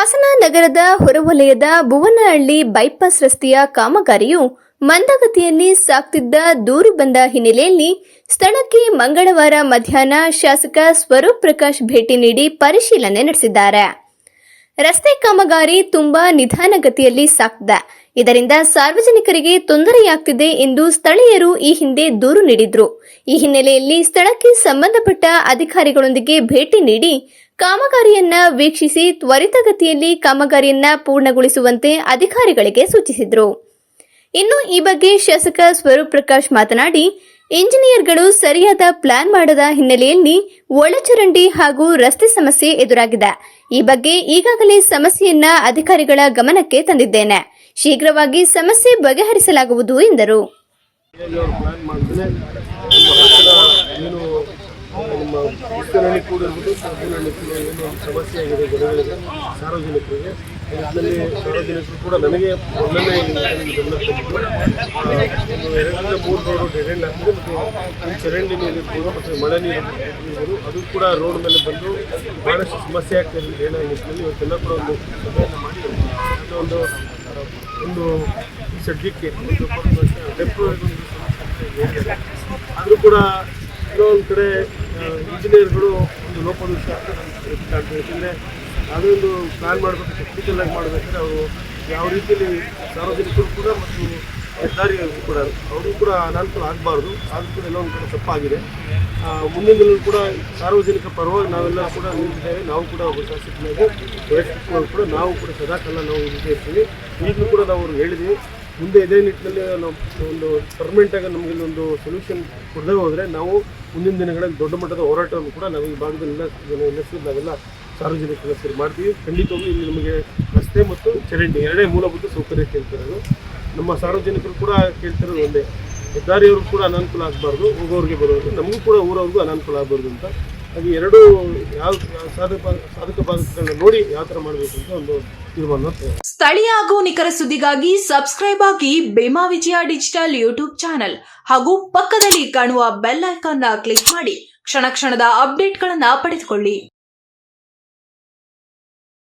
ಹಾಸನ ನಗರದ ಹೊರವಲಯದ ಭುವನಹಳ್ಳಿ ಬೈಪಾಸ್ ರಸ್ತೆಯ ಕಾಮಗಾರಿಯು ಮಂದಗತಿಯಲ್ಲಿ ಸಾಗ್ತಿದ್ದ ದೂರು ಬಂದ ಹಿನ್ನೆಲೆಯಲ್ಲಿ ಸ್ಥಳಕ್ಕೆ ಮಂಗಳವಾರ ಮಧ್ಯಾಹ್ನ ಶಾಸಕ ಸ್ವರೂಪ್ ಪ್ರಕಾಶ್ ಭೇಟಿ ನೀಡಿ ಪರಿಶೀಲನೆ ನಡೆಸಿದ್ದಾರೆ. ರಸ್ತೆ ಕಾಮಗಾರಿ ತುಂಬಾ ನಿಧಾನಗತಿಯಲ್ಲಿ ಸಾಗ್ತಿದೆ. ಇದರಿಂದ ಸಾರ್ವಜನಿಕರಿಗೆ ತೊಂದರೆಯಾಗ್ತಿದೆ ಎಂದು ಸ್ಥಳೀಯರು ಈ ಹಿಂದೆ ದೂರು ನೀಡಿದ್ರು. ಈ ಹಿನ್ನೆಲೆಯಲ್ಲಿ ಸ್ಥಳಕ್ಕೆ ಸಂಬಂಧಪಟ್ಟ ಅಧಿಕಾರಿಗಳೊಂದಿಗೆ ಭೇಟಿ ನೀಡಿ ಕಾಮಗಾರಿಯನ್ನ ವೀಕ್ಷಿಸಿ ತ್ವರಿತಗತಿಯಲ್ಲಿ ಕಾಮಗಾರಿಯನ್ನ ಪೂರ್ಣಗೊಳಿಸುವಂತೆ ಅಧಿಕಾರಿಗಳಿಗೆ ಸೂಚಿಸಿದರು. ಇನ್ನು ಈ ಬಗ್ಗೆ ಶಾಸಕ ಸ್ವರೂಪ್ ಪ್ರಕಾಶ್ ಮಾತನಾಡಿ, ಇಂಜಿನಿಯರ್ಗಳು ಸರಿಯಾದ ಪ್ಲಾನ್ ಮಾಡದ ಹಿನ್ನೆಲೆಯಲ್ಲಿ ಒಳಚರಂಡಿ ಹಾಗೂ ರಸ್ತೆ ಸಮಸ್ಯೆ ಎದುರಾಗಿದೆ. ಈ ಬಗ್ಗೆ ಈಗಾಗಲೇ ಸಮಸ್ಯೆಯನ್ನ ಅಧಿಕಾರಿಗಳ ಗಮನಕ್ಕೆ ತಂದಿದ್ದೇನೆ. ಶೀಘ್ರವಾಗಿ ಸಮಸ್ಯೆ ಬಗೆಹರಿಸಲಾಗುವುದು ಎಂದರು. ಸಮಸ್ಯೆ ಆಗಿದೆ ಜನಗಳಿಗೆ, ಸಾರ್ವಜನಿಕರಿಗೆ. ಇದರಲ್ಲಿ ಸಾರ್ವಜನಿಕರು ಕೂಡ ನನಗೆ ಮೊದಲನೇ ಗಮನ ತಂದಿದ್ದು 2-3 ರೋಡು ಡೆಡ್ ಎಂಡ್ ಆಗ್ತದೆ ಮತ್ತು ಈ ಚರಂಡಿ ಮೇಲೆ ಇರ್ಬೋದು ಮತ್ತು ಮಳೆ ನೀರು ಇರ್ಬೋದು, ಅದು ಕೂಡ ರೋಡ್ ಮೇಲೆ ಬಂದು ಭಾಳಷ್ಟು ಸಮಸ್ಯೆ ಆಗ್ತದೆ ಅಂತ ಹೇಳೋ ನಿಟ್ಟಿನಲ್ಲಿ ಇವತ್ತೆಲ್ಲ ಕೂಡ ಒಂದು ಸಭೆಯನ್ನು ಮಾಡಿ ಒಂದು ಸದ್ಯಕ್ಕೆ ಡೆಪ್ಪು ಹೇಳಿದ್ದಾರೆ. ಆದರೂ ಕೂಡ ಕೆಲವೊಂದು ಕಡೆ ಇಂಜಿನಿಯರ್ಗಳು ಒಂದು ಲೋಪದೋಷ ಕಾಣ್ತದೆ. ಯಾಕೆಂದರೆ ಅದೊಂದು ಪ್ಲ್ಯಾನ್ ಮಾಡಬೇಕು, ಟೆಕ್ನಿಕಲಾಗಿ ಮಾಡಬೇಕಾದ್ರೆ ಅವರು ಯಾವ ರೀತಿಯಲ್ಲಿ ಸಾರ್ವಜನಿಕರು ಕೂಡ ಮತ್ತು ಹೆದ್ದಾರಿಗಳು ಕೂಡ ಅವರು ಕೂಡ ಅನಾನುಕೂಲ ಆಗಬಾರ್ದು. ಆದರೂ ಕೂಡ ಎಲ್ಲ ಒಂದು ಕಡೆ ತಪ್ಪಾಗಿದೆ. ಮುಂದಿನ ದಿನ ಕೂಡ ಸಾರ್ವಜನಿಕ ಪರವಾಗಿ ನಾವೆಲ್ಲ ಕೂಡ ನಿಂತಿದ್ದೇವೆ. ನಾವು ಕೂಡ ಒಬ್ಬ ಶಾಸಕನಾಗಿ ವೈಯಕ್ತಿಕವಾಗಿ ಕೂಡ ನಾವು ಕೂಡ ಸದಾಕಾಲ ನಾವು ಇರ್ತೀವಿ. ಈಗಲೂ ಕೂಡ ನಾವು ಅವ್ರಿಗೆ ಹೇಳಿದ್ದೀವಿ, ಮುಂದೆ ಇದೇ ನಿಟ್ಟಿನಲ್ಲಿ ನಾವು ಒಂದು ಪರ್ಮನೆಂಟಾಗಿ ನಮಗೆ ಒಂದು ಸೊಲ್ಯೂಷನ್ ಕೊಡದೇ ಹೋದರೆ ನಾವು ಮುಂದಿನ ದಿನಗಳಲ್ಲಿ ದೊಡ್ಡ ಮಟ್ಟದ ಹೋರಾಟವನ್ನು ಕೂಡ ನಾವು ಈ ಭಾಗದಲ್ಲೆಲ್ಲ ಸೇರಿ ನಾವೆಲ್ಲ ಸಾರ್ವಜನಿಕರ ಸೇರಿ ಮಾಡ್ತೀವಿ. ಖಂಡಿತವಾಗ್ಲೂ ಇಲ್ಲಿ ನಮಗೆ ರಸ್ತೆ ಮತ್ತು ಚರಂಡಿ ಎರಡೇ ಮೂಲಭೂತ ಸೌಕರ್ಯ ಕೇಳ್ತಿರೋದು. ನಮ್ಮ ಸಾರ್ವಜನಿಕರು ಕೂಡ ಕೇಳ್ತಿರೋದು ಒಂದೇ, ಹೆದ್ದಾರಿಯವರು ಕೂಡ ಅನಾನುಕೂಲ ಆಗಬಾರ್ದು, ಹೋಗೋರಿಗೆ ಬರೋರಿಗೆ, ನಮಗೂ ಕೂಡ ಊರವ್ರಿಗೂ ಅನಾನುಕೂಲ ಆಗಬಾರ್ದು ಅಂತ. ಹಾಗೆ ಎರಡೂ ಯಾವ ಸಾಧಕ ಬಾಧಕಗಳನ್ನ ನೋಡಿ ಯಾವ ಥರ ಮಾಡಬೇಕು ಅಂತ ಒಂದು ತೀರ್ಮಾನ. ಸ್ಥಳೀಯ ಹಾಗೂ ನಿಖರ ಸುದ್ದಿಗಾಗಿ ಸಬ್ಸ್ಕ್ರೈಬ್ ಆಗಿ ಬೇಮಾ ವಿಜಯ ಡಿಜಿಟಲ್ ಯೂಟ್ಯೂಬ್ ಚಾನೆಲ್ ಹಾಗೂ ಪಕ್ಕದಲ್ಲಿ ಕಾಣುವ ಬೆಲ್ ಐಕಾನ್ ಕ್ಲಿಕ್ ಮಾಡಿ ಕ್ಷಣ ಕ್ಷಣದ ಅಪ್ಡೇಟ್ಗಳನ್ನು ಪಡೆದುಕೊಳ್ಳಿ.